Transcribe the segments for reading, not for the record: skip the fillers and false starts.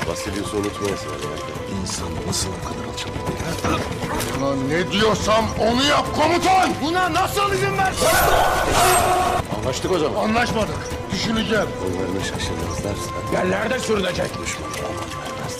Vasilyos'u unutmayasın Ali. İnsan nasıl bu kadar alçalabilir? Ulan ne diyorsam onu yap komutan! Buna nasıl izin versin? Anlaştık o zaman. Anlaşmadık. Düşüneceğim. Onlarını şaşırmazlarsa Yerlerde sürünecek. düşmanlara aman vermez.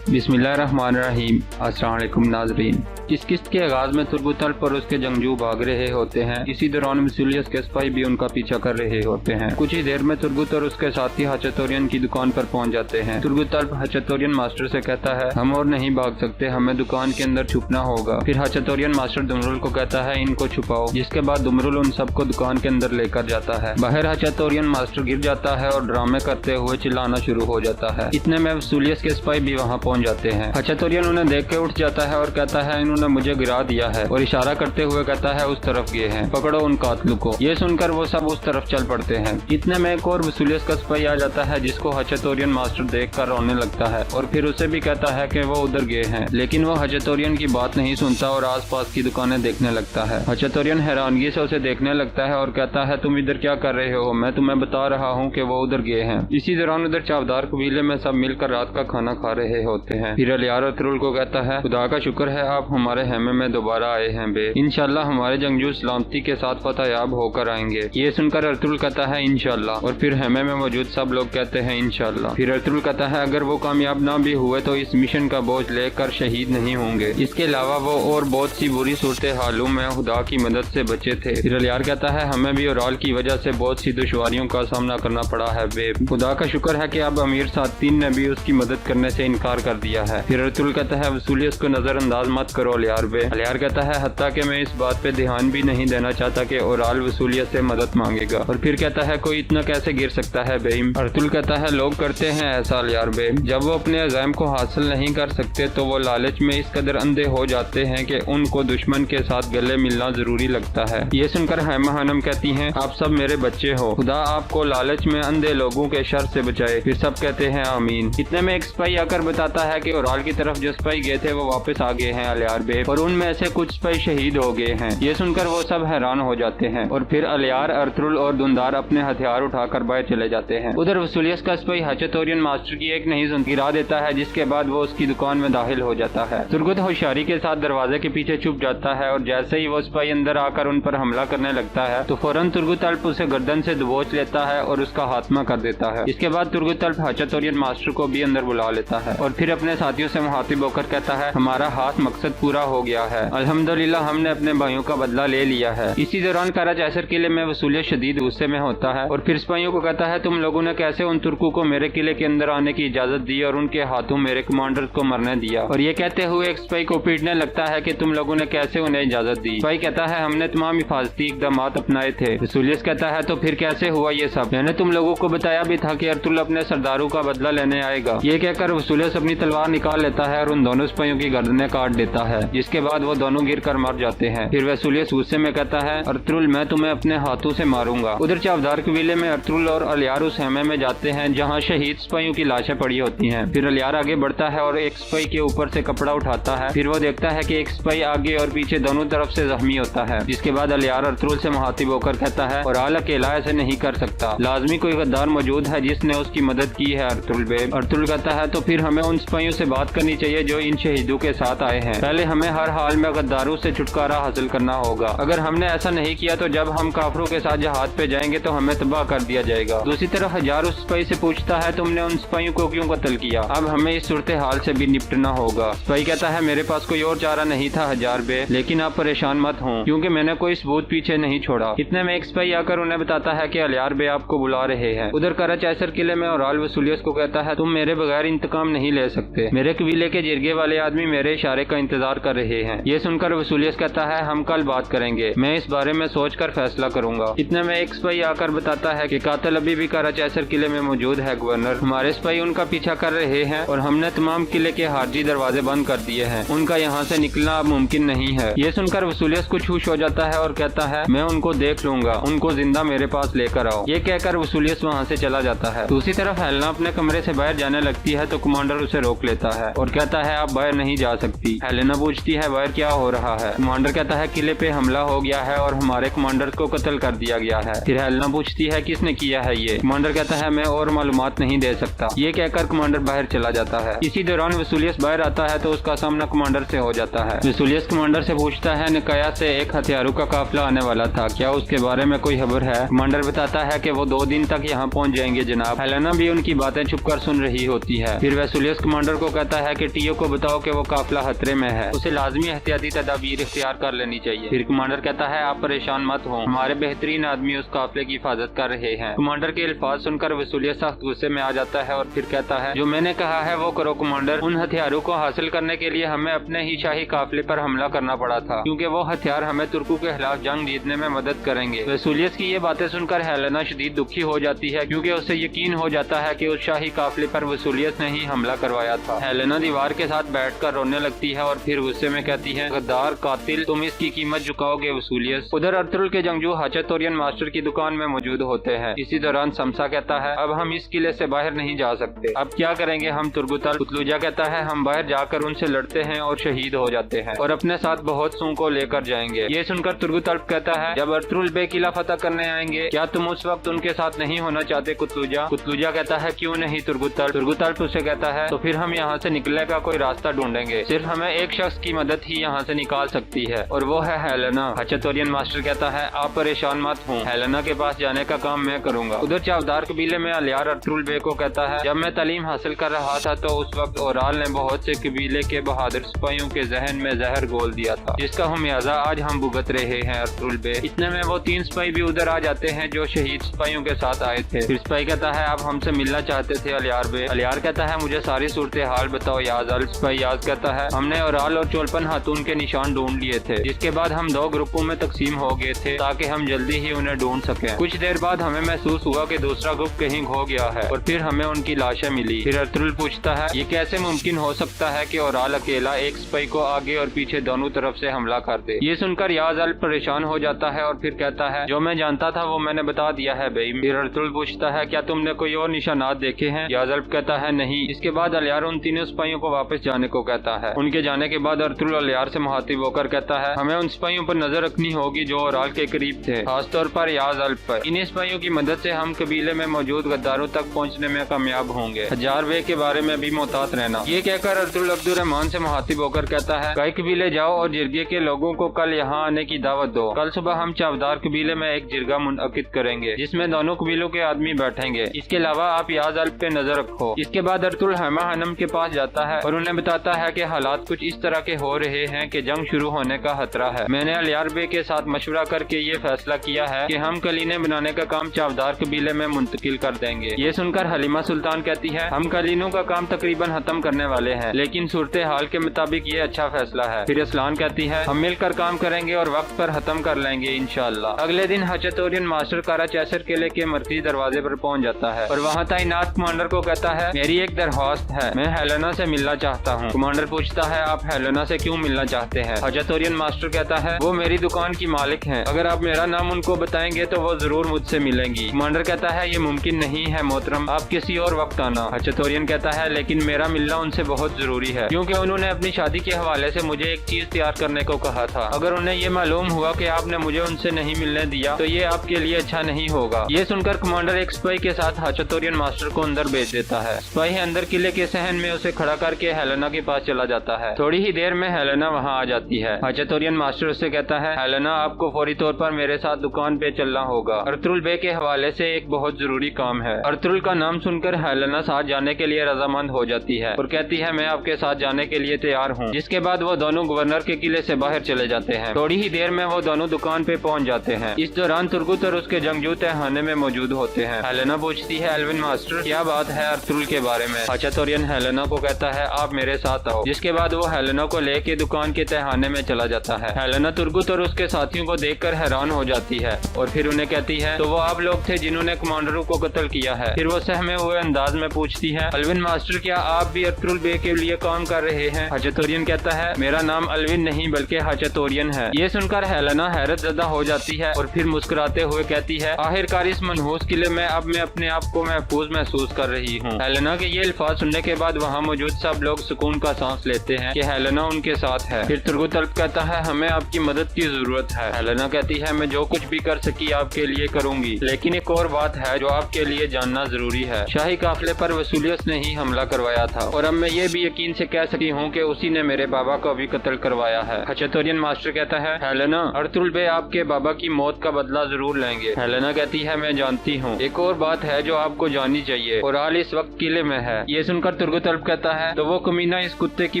बिस्मिल्लाहिर्रहमानिर्रहीम। अस्सलाम वालेकुम नाज़रीन। इस किस्त के आगाज में तुर्गुतल्प और उसके जंगजू भाग रहे होते हैं। इसी दौरान वसूलियत के सिपाही भी उनका पीछा कर रहे होते हैं। कुछ ही देर में तुर्गुत और उसके साथी हचतोरियन की दुकान पर पहुंच जाते हैं। तुर्गुतल्प हचतोरियन मास्टर से कहता है, हम और नहीं भाग सकते, हमें दुकान के अंदर छुपना होगा। फिर हचतोरियन मास्टर दुमरुल को कहता है, इनको छुपाओ। जिसके बाद दुमरुल उन सबको दुकान के अंदर लेकर जाता है। बाहर हचतोरियन मास्टर गिर जाता है और ड्रामे करते हुए चिल्लाना शुरू हो जाता है। इतने में वसूलियत के सिपाही भी वहाँ पहुँच जाते हैं। हचतोरियन उन्हें देख के उठ जाता है और कहता है, इन्होंने मुझे गिरा दिया है, और इशारा करते हुए कहता है, उस तरफ गए हैं, पकड़ो उन कातलों को। ये सुनकर वो सब उस तरफ चल पड़ते हैं। इतने में एक और वसूलियत का सिपाही आ जाता है, जिसको हचतोरियन मास्टर देखकर रोने लगता है और फिर उसे भी कहता है कि वो उधर गए हैं। लेकिन वो हचतोरियन की बात नहीं सुनता और आसपास की दुकानें देखने लगता है। हचतोरियन हैरानगी से उसे देखने लगता है और कहता है, तुम इधर क्या कर रहे हो? मैं तुम्हें बता रहा हूँ कि वो उधर गए हैं। इसी दौरान उधर चावदार कबीले में सब मिलकर रात का खाना खा रहे होते हैं। फिर अलियार अर्तुगरुल को कहता है, खुदा का शुक्र है आप हमारे हेमे में दोबारा आए हैं बे। इंशाल्लाह हमारे जंगजू सलामती के साथ फतहयाब होकर आएंगे। ये सुनकर अर्तुगरुल कहता है, इंशाल्लाह। और फिर हेमे में मौजूद सब लोग कहते हैं इंशाल्लाह। फिर अर्तुगरुल कहता है, अगर वो कामयाब ना भी हुए तो इस मिशन का बोझ लेकर शहीद नहीं होंगे। इसके अलावा वो और बहुत सी बुरी सूरत हालों में खुदा की मदद से बचे थे। फिर अलियार कहता है, हमें भी और की वजह से बहुत सी दुश्वारियों का सामना करना पड़ा है बे। खुदा का शुक्र है कि अब अमीर सातीन ने भी उसकी मदद करने से इनकार कर दिया है। फिर अर्तुगरुल कहता है, वसूलियत को नजरअंदाज मत करो अलियार बे। अलियार कहता है, हत्ता कि मैं इस बात पे ध्यान भी नहीं देना चाहता कि ओराल वसूलियत से मदद मांगेगा। और फिर कहता है, कोई इतना कैसे गिर सकता है बेईम? अर्तुगरुल कहता है, लोग करते हैं ऐसा अलियार बे। जब वो अपने अज़ाइम को हासिल नहीं कर सकते तो वो लालच में इस कदर अंधे हो जाते हैं कि उनको दुश्मन के साथ गले मिलना जरूरी लगता है। ये सुनकर हैमा खानम कहती हैं, आप सब मेरे बच्चे हो, खुदा आपको लालच में अंधे लोगों के शर से बचाए। फिर सब कहते हैं आमीन। इतने में एक सिपाही आकर बताता है कि ओराल की तरफ जो सिपाही गए थे वो वापस आ गए हैं अलियार बे, और उनमें से कुछ सिपाही शहीद हो गए हैं। ये सुनकर वो सब हैरान हो जाते हैं और फिर अलियार, अर्तुगरुल और दुंदार अपने हथियार उठाकर बाहर चले जाते हैं। उधर वसूलियत का सिपाही हचतोरियन मास्टर की एक नहीं सुन गिरा देता है, जिसके बाद वो उसकी दुकान में दाखिल हो जाता है। तुर्गुत होशियारी के साथ दरवाजे के पीछे छुप जाता है और जैसे ही वो सिपाही अंदर आकर उन पर हमला करने लगता है तो फौरन तुर्गुतल्प उसे गर्दन से दबोच लेता है और उसका खात्मा कर देता है। इसके बाद तुर्गुतल्प हचतोरियन मास्टर को भी अंदर बुला लेता है और फिर अपने साथियों से मुखातिब होकर कहता है, हमारा हाथ मकसद पूरा हो गया है, अल्हम्दुलिल्लाह हमने अपने भाइयों का बदला ले लिया है। इसी दौरान कराचैसर किले में वसूलियत शदीद गुस्से में होता है और फिर सिपाहियों को कहता है, तुम लोगों ने कैसे उन तुर्कों को मेरे किले के अंदर आने की इजाजत दी और उनके हाथों मेरे कमांडर को मरने दिया? और ये कहते हुए एक सिपाही को पीटने लगता है कि तुम लोगों ने कैसे उन्हें इजाजत दी? सिपाही कहता है, हमने तमाम हिफाजती इकदाम अपनाए थे। वसूलियत कहता है, तो फिर कैसे हुआ ये सब? मैंने तुम लोगों को बताया भी था कि अर्तुगरुल अपने सरदारों का बदला लेने आएगा। ये कहकर वसूलियत अपनी तलवार निकाल लेता है और उन दोनों सिपाहियों की गर्दनें काट देता है, जिसके बाद वो दोनों गिर कर मर जाते हैं। फिर वसूलियत गुस्से में कहता है, अर्तुगरुल मैं तुम्हें अपने हाथों से मारूंगा। उधर चावदार कबीले में अर्तुगरुल और अलियार उस हेमे में जाते हैं जहाँ शहीद सिपाहियों की लाशें पड़ी होती हैं। फिर अलियार आगे बढ़ता है और एक सिपाही के ऊपर से कपड़ा उठाता है। फिर वो देखता है कि एक सिपाही आगे और पीछे दोनों तरफ से जख्मी होता है, जिसके बाद अलियार अर्तुगरुल से मुखातिब होकर कहता है, ओराल अकेला ऐसे नहीं कर सकता, लाजमी कोई गद्दार मौजूद है जिसने उसकी मदद की है अर्तुगरुल बे। अर्तुगरुल कहता है, तो फिर हमें उन सिपाहियों से बात करनी चाहिए जो इन शहीदों के साथ आए हैं। पहले हमें हर हाल में गद्दारों से छुटकारा हासिल करना होगा। अगर हमने ऐसा नहीं किया तो जब हम काफरों के साथ जहाज पे जाएंगे तो हमें तबाह कर दिया जाएगा। दूसरी तरफ हजारों सिपाही से पूछता है, तुमने उन सिपाहियों को क्यों कत्ल किया? अब हमें इस सूरत हाल से भी निपटना होगा। सिपाही कहता है, मेरे पास कोई और चारा नहीं था हजार बे, लेकिन आप परेशान मत हो क्योंकि मैंने कोई सबूत पीछे नहीं छोड़ा। इतने में एक सिपाही आकर उन्हें बताता है कि अलियार बे आपको बुला रहे हैं। उधर कराचैसर किले में ओराल वसूलियत को कहता है, तुम मेरे बगैर इंतकाम नहीं ले सकते, मेरे कबीले के जिरगे वाले आदमी मेरे इशारे का इंतजार कर रहे हैं। ये सुनकर वसूलियत कहता है, हम कल बात करेंगे, मैं इस बारे में सोचकर फैसला करूंगा। इतने में एक सिपाही आकर बताता है कि कातिल अभी भी कराचैसर किले में मौजूद है गवर्नर, हमारे सिपाही उनका पीछा कर रहे हैं और हमने तमाम किले के हार्जी दरवाजे बंद कर दिए हैं, उनका यहाँ से निकलना अब मुमकिन नहीं है। ये सुनकर वसूलियत कुछ खुश हो जाता है और कहता है, मैं उनको देख लूंगा, उनको जिंदा मेरे पास लेकर आओ। ये कहकर वसूलियत वहाँ से चला जाता है। दूसरी तरफ हेलेना अपने कमरे से बाहर जाने लगती है तो कमांडर उसे रोक लेता है और कहता है, आप बाहर नहीं जा सकती। हेलेना पूछती है बाहर क्या हो रहा है। कमांडर कहता है किले पे हमला हो गया है और हमारे कमांडर को कत्ल कर दिया गया है। फिर हेलेना पूछती है किसने किया है ये। कमांडर कहता है मैं और मालूमात नहीं दे सकता। ये कहकर कमांडर बाहर चला जाता है। इसी दौरान वसूलियस बाहर आता है तो उसका सामना कमांडर से हो जाता है। वसूलियस कमांडर से पूछता है निकाया से एक हथियारों का काफिला आने वाला था, क्या उसके बारे में कोई खबर है। कमांडर बताता है कि वो 2 दिन तक यहाँ पहुँच जाएंगे जनाब। हेलेना भी उनकी बातें छुपकर सुन रही होती है। फिर वसूलियस कमांडर को कहता है कि टीओ को बताओ कि वो काफिला खतरे में है, उसे लाजमी एहतियाती तदाबीर इख्तियार कर लेनी चाहिए। फिर कमांडर कहता है आप परेशान मत हो, हमारे बेहतरीन आदमी उस काफिले की हिफाजत कर रहे हैं। कमांडर के अल्फाज सुनकर वसूलियस सख्त गुस्से में आ जाता है और फिर कहता है जो मैंने कहा है वो करो कमांडर। उन हथियारों को हासिल करने के लिए हमें अपने ही शाही काफिले पर हमला करना पड़ा था, क्योंकि वो हथियार हमें तुर्कों के खिलाफ जंग जीतने में मदद करेंगे। वसूलियस की ये बातें सुनकर हेलेना शदीद दुखी हो जाती है, क्योंकि उसे यकीन हो जाता है कि उस शाही काफिले पर वसूलियस ने ही हमला करवाया था। हेलेना दीवार के साथ बैठकर रोने लगती है और फिर गुस्से में कहती है गद्दार कातिल, तुम इसकी कीमत चुकाओगे वसूलियस। उधर अर्तुगरुल के जंगजू हाचतोरियन मास्टर की दुकान में मौजूद होते हैं। इसी दौरान समसा कहता है अब हम इस किले से बाहर नहीं जा सकते, अब क्या करेंगे हम तुर्गुतल। कुतलुजा कहता है हम बाहर जाकर उनसे लड़ते हैं और शहीद हो जाते हैं और अपने साथ बहुत सूं को लेकर जाएंगे। ये सुनकर तुर्गुतल कहता है जब अर्तुगरुल बे किला फतह करने आएंगे क्या तुम उस वक्त उनके साथ नहीं होना चाहते कुतलुजा। कुतलुजा कहता है क्यों नहीं तुर्गुतल। तुर्गुतल उससे कहता है तो फिर हम यहाँ से निकलने का कोई रास्ता ढूंढेंगे, सिर्फ हमें एक शख्स की मदद ही यहाँ से निकाल सकती है और वो है हेलेना। हाचतोरियन मास्टर कहता है आप परेशान मत हो, हेलेना के पास जाने का काम मैं करूंगा। उधर चावदार कबीले में अलियार अर्तुगरुल बे को कहता है जब मैं तालीम हासिल कर रहा था तो उस वक्त ओराल ने बहुत से कबीले के बहादुर सिपाहियों के जहन में जहर घोल दिया था, जिसका खमियाजा आज हम भुगत रहे हैं अर्तुगरुल बे। इतने में वो 3 सिपाही भी उधर आ जाते हैं जो शहीद सिपाहियों के साथ आए थे। फिर सिपाही कहता है आप हमसे मिलना चाहते थे अलियार बे। अलियार कहता है मुझे सारी सूरत हाल बताओ याजल। सिपाही याज कहता है हमने ओराल और चोलपन हाथून के निशान ढूंढ लिए थे, जिसके बाद हम 2 ग्रुपों में तकसीम हो गए थे ताकि हम जल्दी ही उन्हें ढूंढ सकें। कुछ देर बाद हमें महसूस हुआ कि दूसरा ग्रुप कहीं खो गया है और फिर हमें उनकी लाशें मिली। फिर अर्तुगरुल पूछता है ये कैसे मुमकिन हो सकता है कि ओराल अकेला एक सिपाही को आगे और पीछे दोनों तरफ से हमला कर दे। ये सुनकर याजल परेशान हो जाता है और फिर कहता है जो मैं जानता था वो मैंने बता दिया है भाई। फिर अर्तुगरुल पूछता है क्या तुमने कोई और निशानात देखे हैं। याजल कहता है नहीं। इसके बाद अलियार उन तीनों सिपाहियों को वापस जाने को कहता है। उनके जाने के बाद अर्तुगरुल अलियार से मुखातिब होकर कहता है हमें उन सिपाहियों पर नजर रखनी होगी जो ओराल के करीब थे, खासतौर पर याजल पर। इन्हीं सिपाहियों की मदद से हम कबीले में मौजूद गद्दारों तक पहुँचने में कामयाब होंगे। हजार वे के बारे में भी मोहतात रहना। ये कहकर अर्तुगरुल अब्दुर्रहमान से मुखातिब होकर कहता है कई कबीले जाओ और जिरगे के लोगों को कल यहाँ आने की दावत दो। कल सुबह हम चावदार कबीले में एक जिरगा मुनअकिद करेंगे जिसमें दोनों कबीलों के आदमी बैठेंगे। इसके अलावा आप याजल पे नजर रखो। इसके बाद अर्तुगरुल हेमा हनम के पास जाता है और उन्हें बताता है कि हालात कुछ इस तरह के हो रहे हैं कि जंग शुरू होने का खतरा है। मैंने अलियार बे के साथ मशवरा करके ये फैसला किया है कि हम कलीने बनाने का काम चावदार कबीले में मुंतकिल कर देंगे। ये सुनकर हलीमा सुल्तान कहती है हम कलीनों का काम तकरीबन खत्म करने वाले हैं, लेकिन सूरत हाल के मुताबिक ये अच्छा फैसला है। फिर असलान कहती है हम मिलकर काम करेंगे और वक्त पर खत्म कर लेंगे इंशाअल्लाह। अगले दिन हाचतोरियन मास्टर काराचैसर किले के मरकजी दरवाजे पर पहुंच जाता है और वहाँ तैनात कमांडर को कहता है मेरी एक दरख्वास्त है, मैं हेलेना से मिलना चाहता हूँ। कमांडर पूछता है आप हेलेना से क्यों मिलना चाहते हैं। हाचतोरियन मास्टर कहता है वो मेरी दुकान की मालिक है, अगर आप मेरा नाम उनको बताएंगे तो वो जरूर मुझसे मिलेंगी। कमांडर कहता है ये मुमकिन नहीं है मोहतरम, आप किसी और वक्त आना। हाचतोरियन कहता है लेकिन मेरा मिलना उनसे बहुत जरूरी है, क्योंकि उन्होंने अपनी शादी के हवाले से मुझे एक चीज तैयार करने को कहा था। अगर उन्हें ये मालूम हुआ कि आपने मुझे उनसे नहीं मिलने दिया तो ये आपके लिए अच्छा नहीं होगा। ये सुनकर कमांडर एक सिपाही के साथ हाचतोरियन मास्टर को अंदर भेज देता है। सिपाही अंदर किले के सहन में उसे खड़ा करके हेलेना के पास चला जाता है। थोड़ी ही देर में हेलेना वहाँ आ जाती है। हाचतोरियन मास्टर उससे कहता है हेलेना आपको फौरी तौर पर मेरे साथ दुकान पे चलना होगा, अर्तुगरुल बे के हवाले से एक बहुत जरूरी काम है। अर्तुगरुल का नाम सुनकर हेलेना साथ जाने के लिए रजामंद हो जाती है और कहती है मैं आपके साथ जाने के लिए तैयार हूँ। जिसके बाद वो दोनों गवर्नर के किले से बाहर चले जाते हैं। थोड़ी ही देर में वो दोनों दुकान पे पहुँच जाते हैं। इस दौरान तुर्गुत और उसके जंगजू तहखाने में मौजूद होते हैं। हेलेना पूछती है एल्विन मास्टर क्या बात है अर्तुगरुल के बारे में। हाचतोरियन हेलेना को कहता है आप मेरे साथ आओ। जिसके बाद वो हेलेना को लेके दुकान के तहखाने में चला जाता है। हेलेना तुर्गुत और उसके साथियों को देखकर हैरान हो जाती है और फिर उन्हें कहती है तो वो आप लोग थे जिन्होंने कमांडरों को कत्ल किया है। फिर वो सहमे हुए अंदाज में पूछती है एल्विन मास्टर क्या आप भी अर्तुगरुल बे के लिए काम कर रहे हैं। हाचतोरियन कहता है मेरा नाम एल्विन नहीं बल्कि हाचतोरियन है। ये सुनकर हेलेना हैरत ज़दा हो जाती है और फिर मुस्कुराते हुए कहती है आखिरकार इस मनहूस किले में अब मैं अपने आप को महफूज महसूस कर रही हूँ। हेलेना के ये अल्फाज सुनने के बाद वहाँ मौजूद सब लोग सुकून का सांस लेते हैं कि हेलेना हेलेना उनके साथ है। फिर तुर्गुतल्ब कहता है हमें आपकी मदद की जरूरत है। हेलेना कहती है मैं जो कुछ भी कर सकी आपके लिए करूंगी, लेकिन एक और बात है जो आपके लिए जानना जरूरी है। शाही काफिले पर वसूलियत ने ही हमला करवाया था और अब मैं ये भी यकीन से कह सकती हूँ कि उसी ने मेरे बाबा को भी कत्ल करवाया है। हचतोरियन मास्टर कहता है हेलेना, अर्तुगरुल बे आपके बाबा की मौत का बदला जरूर लेंगे। हेलेना कहती है मैं जानती हूँ। एक और बात है जो आपको जाननी चाहिए, और हाल इस वक्त किले में है। ये सुनकर तुर्गुतल्ब कहता है तो वो कमीना इस कुत्ते की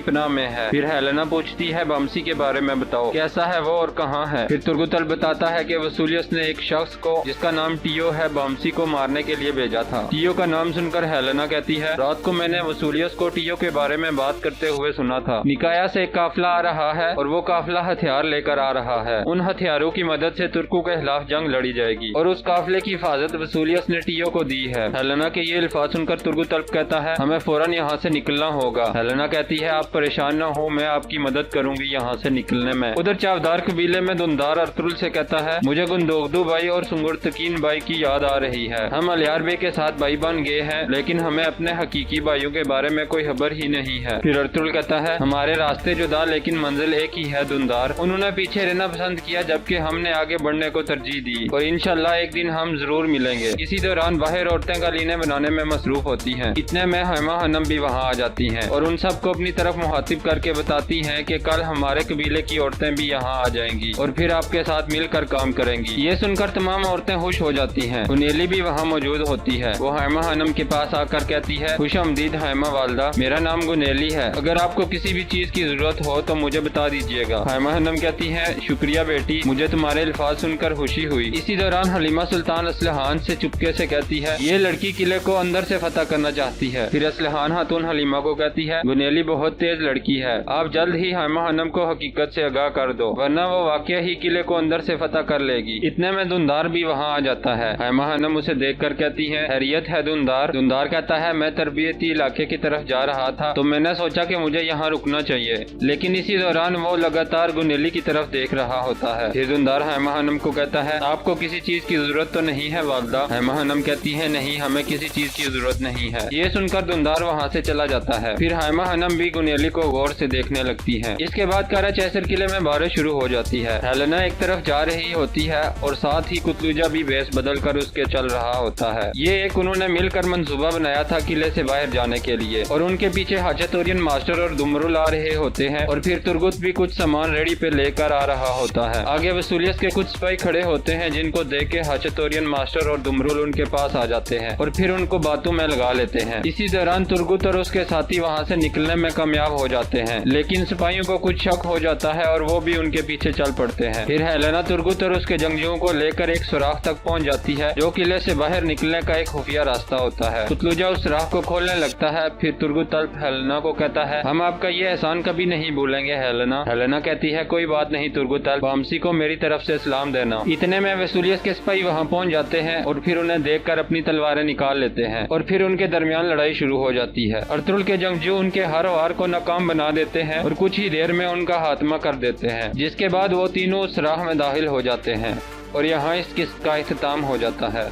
पनाह में है। फिर हेलेना पूछती है बमसी के बारे में बताओ, कैसा है वो और कहाँ है। फिर तुर्गुतल्ब बताता है कि वसूलियत ने एक शख्स को जिसका नाम टियो है बमसी को मारने के लिए भेजा था। टियो का नाम सुनकर हेलेना कहती है रात को मैंने वसूलियत को टियो के बारे में बात करते हुए सुना था। निकाया से एक काफिला आ रहा है और वो काफिला हथियार लेकर आ रहा है। उन हथियारों की मदद से तुर्कों के खिलाफ जंग लड़ी जाएगी और उस काफिले की हिफाजत वसूलियत ने टियो को दी है। हेलेना के ये अल्फाज सुनकर तुर्गुतल्ब कहता है हमें फौरन यहाँ से निकलना होगा। हेलेना कहती है आप परेशान न हो, मैं आपकी मदद करूंगी यहाँ से निकलने में। उधर चावदार कबीले में दुंदार अर्तुगरुल से कहता है मुझे गुंदोगदू भाई और सुंगुरतकीन भाई की याद आ रही है। हम अलियार बे के साथ भाई बन गए हैं, लेकिन हमें अपने हकीकी भाइयों के बारे में कोई खबर ही नहीं है। फिर अर्तुगरुल कहता है हमारे रास्ते जुदा लेकिन मंजिल एक ही है दुंदार। उन्होंने पीछे रहना पसंद किया जबकि हमने आगे बढ़ने को तरजीह दी और इंशाल्लाह एक दिन हम जरूर मिलेंगे। इसी दौरान बाहर औरतें कालीने बनाने में मसरूफ होती हैं। इतने में हैमा हनम भी वहाँ आ जाती हैं और उन सबको अपनी तरफ मुखातिब करके बताती हैं कि कल हमारे कबीले की औरतें भी यहाँ आ जाएंगी और फिर आपके साथ मिलकर काम करेंगी। ये सुनकर तमाम औरतें खुश हो जाती हैं। गुनेली भी वहाँ मौजूद होती है। वो हैमा हनम के पास आकर कहती है खुशआमदीद हैमा वालदा, मेरा नाम गुनेली है। अगर आपको किसी भी चीज की जरूरत हो तो मुझे बता दीजिएगा। हैमा हनम कहती है शुक्रिया बेटी, मुझे तुम्हारे अल्फाज सुनकर खुशी हुई। इसी दौरान हलीमा सुल्तान असलहान से चुपके से कहती है ये लड़की किले को अंदर से फतह करना चाहती है। फिर असलहान खातून हलीमा को कहती है गुनेली बहुत तेज लड़की है, आप जल्द ही हैमा हनम को हकीकत से आगाह कर दो वरना वो वाकया ही किले को अंदर से फतह कर लेगी। इतने में दुंदार भी वहाँ आ जाता है। हैमा हनम उसे देख कर कहती है खैरियत है दुंदार। दुंदार कहता है मैं तरबियती इलाके की तरफ जा रहा था तो मैंने सोचा कि मुझे यहाँ रुकना चाहिए, लेकिन इसी दौरान वो लगातार गुनेली की तरफ देख रहा होता है। फिर दुंदार हैमा हनम को कहता है आपको किसी चीज की जरूरत तो नहीं है वालदा। हैमा हनम कहती है नहीं, हमें किसी चीज की जरूरत नहीं है। ये सुनकर दुंदार वहाँ से चला जाता है। फिर हैमा हनम भी गुनेली को गौर से देखने लगती है। इसके बाद कारा चैसर किले में बारिश शुरू हो जाती है। हेलेना एक तरफ जा रही होती है और साथ ही कुतलुजा भी भेस बदल कर उसके चल रहा होता है। ये एक उन्होंने मिलकर मंसूबा बनाया था किले से बाहर जाने के लिए और उनके पीछे हाजतोरियन मास्टर और दुमरुल आ रहे होते हैं और फिर तुर्गुत भी कुछ सामान रेडी पे लेकर आ रहा होता है। आगे वसूलियत के कुछ सिपाही खड़े होते हैं जिनको देख के हाजतोरियन मास्टर और दुमरुल उनके पास आ जाते हैं और फिर उनको बातों में लगा लेते हैं। इसी दौरान तुर्गुत और उसके साथी वहाँ से निकलने में कामयाब हो जाते हैं, लेकिन सिपाहियों को कुछ शक हो जाता है और वो भी उनके पीछे चल पड़ते हैं। फिर हेलेना तुर्गुत और उसके जंगजुओं को लेकर एक सुराख तक पहुँच जाती है जो किले से बाहर निकलने का एक खुफिया रास्ता होता है। कुतलुजा उस सुराख को खोलने लगता है। फिर तुर्गुतल्ब हेलेना को कहता है हम आपका ये एहसान कभी नहीं भूलेंगे हेलेना। हेलेना कहती है कोई बात नहीं तुर्गुतल्ब, वामसी को मेरी तरफ से सलाम देना। इतने में वसूलियत के सिपाही वहाँ पहुँच जाते हैं और फिर उन्हें देखकर अपनी तलवारें निकाल लेते हैं और फिर उनके दरमियान लड़ाई शुरू हो जाती है। अर्तुगरुल के जंगजू उनके हर वार को नाकाम बना देते हैं और कुछ ही देर में उनका खात्मा कर देते हैं, जिसके बाद वो तीनों उस राह में दाखिल हो जाते हैं और यहाँ इस किस्सा का इख्तिताम हो जाता है।